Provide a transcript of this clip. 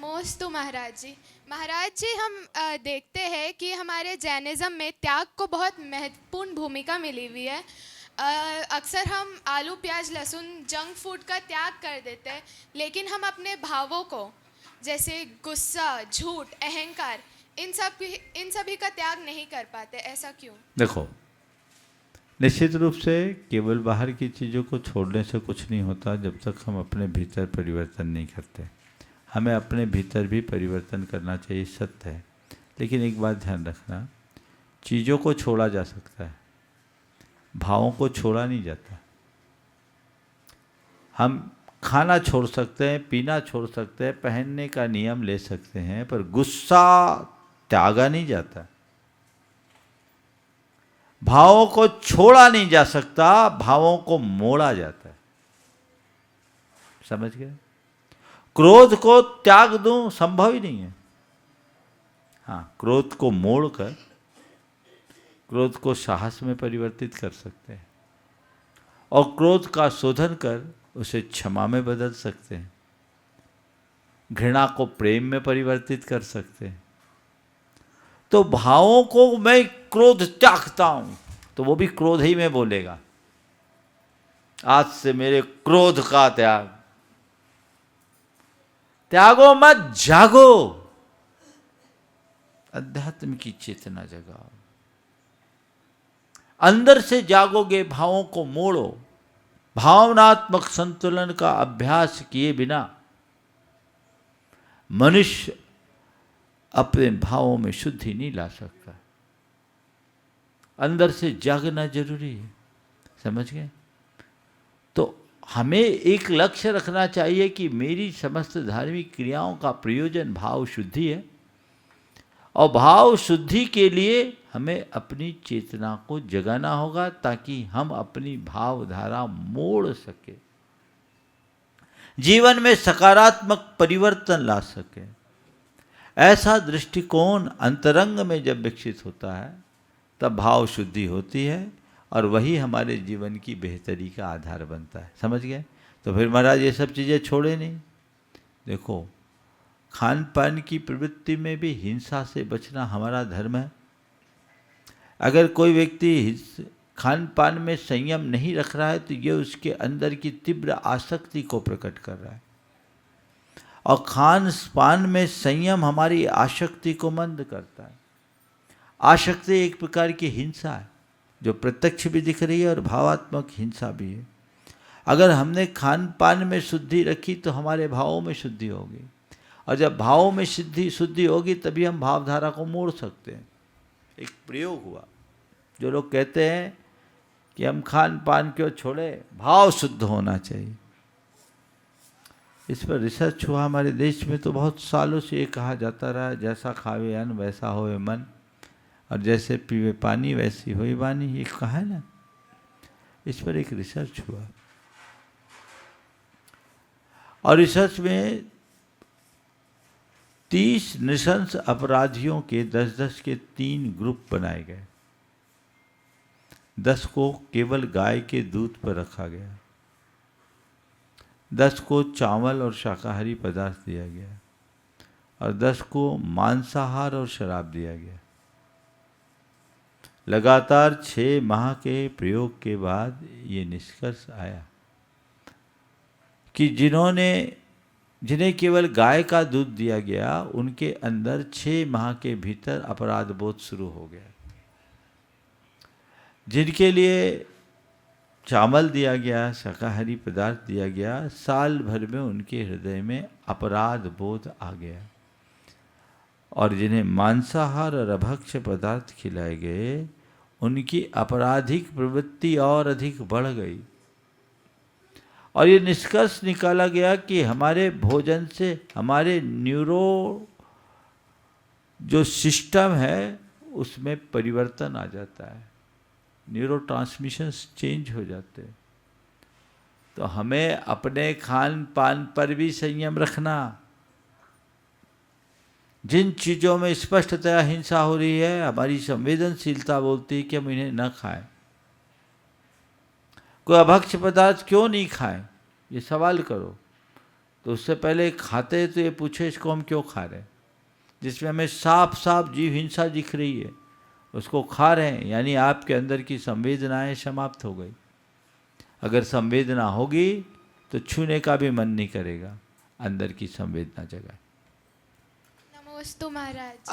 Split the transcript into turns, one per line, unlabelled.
नमोस्तु महाराज जी। महाराज जी, हम देखते हैं कि हमारे जैनिज़्म में त्याग को बहुत महत्वपूर्ण भूमिका मिली हुई है। अक्सर हम आलू प्याज लहसुन जंक फूड का त्याग कर देते हैं, लेकिन हम अपने भावों को, जैसे गुस्सा, झूठ, अहंकार, इन सभी का त्याग नहीं कर पाते। ऐसा क्यों?
देखो, निश्चित रूप से केवल बाहर की चीज़ों को छोड़ने से कुछ नहीं होता जब तक हम अपने भीतर परिवर्तन नहीं करते। हमें अपने भीतर भी परिवर्तन करना चाहिए, सत्य है। लेकिन एक बात ध्यान रखना, चीज़ों को छोड़ा जा सकता है, भावों को छोड़ा नहीं जाता। हम खाना छोड़ सकते हैं, पीना छोड़ सकते हैं, पहनने का नियम ले सकते हैं, पर गुस्सा त्यागा नहीं जाता। भावों को छोड़ा नहीं जा सकता, भावों को मोड़ा जाता है। समझ गए? क्रोध को त्याग दूं, संभव ही नहीं है। हाँ, क्रोध को मोड़कर क्रोध को साहस में परिवर्तित कर सकते हैं, और क्रोध का शोधन कर उसे क्षमा में बदल सकते हैं, घृणा को प्रेम में परिवर्तित कर सकते हैं। तो भावों को मैं क्रोध त्यागता हूं, तो वो भी क्रोध ही में बोलेगा, आज से मेरे क्रोध का त्याग। त्यागो मत, जागो, अध्यात्म की चेतना जगाओ। अंदर से जागोगे, भावों को मोड़ो। भावनात्मक संतुलन का अभ्यास किए बिना मनुष्य अपने भावों में शुद्धि नहीं ला सकता। अंदर से जागना जरूरी है। समझ गए? तो हमें एक लक्ष्य रखना चाहिए कि मेरी समस्त धार्मिक क्रियाओं का प्रयोजन भाव शुद्धि है, और भाव शुद्धि के लिए हमें अपनी चेतना को जगाना होगा, ताकि हम अपनी भावधारा मोड़ सके, जीवन में सकारात्मक परिवर्तन ला सके। ऐसा दृष्टिकोण अंतरंग में जब विकसित होता है, तब भाव शुद्धि होती है, और वही हमारे जीवन की बेहतरी का आधार बनता है। समझ गए? तो फिर महाराज ये सब चीज़ें छोड़े नहीं। देखो, खान पान की प्रवृत्ति में भी हिंसा से बचना हमारा धर्म है। अगर कोई व्यक्ति खान पान में संयम नहीं रख रहा है, तो ये उसके अंदर की तीव्र आसक्ति को प्रकट कर रहा है, और खान पान में संयम हमारी आसक्ति को मंद करता है। आसक्ति एक प्रकार की हिंसा है, जो प्रत्यक्ष भी दिख रही है और भावात्मक हिंसा भी है। अगर हमने खान पान में शुद्धि रखी, तो हमारे भावों में शुद्धि होगी, और जब भावों में शुद्धि होगी, तभी हम भावधारा को मोड़ सकते हैं। एक प्रयोग हुआ, जो लोग कहते हैं कि हम खान पान क्यों छोड़े, भाव शुद्ध होना चाहिए। इस पर रिसर्च हुआ हमारे देश में, तो बहुत सालों से ये कहा जाता रहा, जैसा खावे अन्न वैसा होए मन, और जैसे पीवे पानी वैसी होई वाणी। ये कहा है ना। इस पर एक रिसर्च हुआ, और रिसर्च में 30 नृशंस अपराधियों के 10-10 के 3 ग्रुप बनाए गए। 10 को केवल गाय के दूध पर रखा गया, 10 को चावल और शाकाहारी पदार्थ दिया गया, और 10 को मांसाहार और शराब दिया गया। लगातार 6 माह के प्रयोग के बाद ये निष्कर्ष आया कि जिन्हें केवल गाय का दूध दिया गया, उनके अंदर 6 माह के भीतर अपराध बोध शुरू हो गया। जिनके लिए चावल दिया गया, शाकाहारी पदार्थ दिया गया, साल भर में उनके हृदय में अपराध बोध आ गया, और जिन्हें मांसाहार और अभक्ष्य पदार्थ खिलाए गए, उनकी आपराधिक प्रवृत्ति और अधिक बढ़ गई। और ये निष्कर्ष निकाला गया कि हमारे भोजन से हमारे न्यूरो जो सिस्टम है, उसमें परिवर्तन आ जाता है, न्यूरो ट्रांसमिशंस चेंज हो जाते हैं। तो हमें अपने खान पान पर भी संयम रखना। जिन चीज़ों में स्पष्टतया हिंसा हो रही है, हमारी संवेदनशीलता बोलती है कि हम इन्हें न खाएं। कोई अभक्ष्य पदार्थ क्यों नहीं खाएं, ये सवाल करो। तो उससे पहले खाते तो ये पूछे इसको हम क्यों खा रहे हैं। जिसमें हमें साफ साफ जीव हिंसा दिख रही है उसको खा रहे हैं, यानी आपके अंदर की संवेदनाएं समाप्त हो गई। अगर संवेदना होगी तो छूने का भी मन नहीं करेगा, अंदर की संवेदना जगाए।
नमोस्तु महाराज।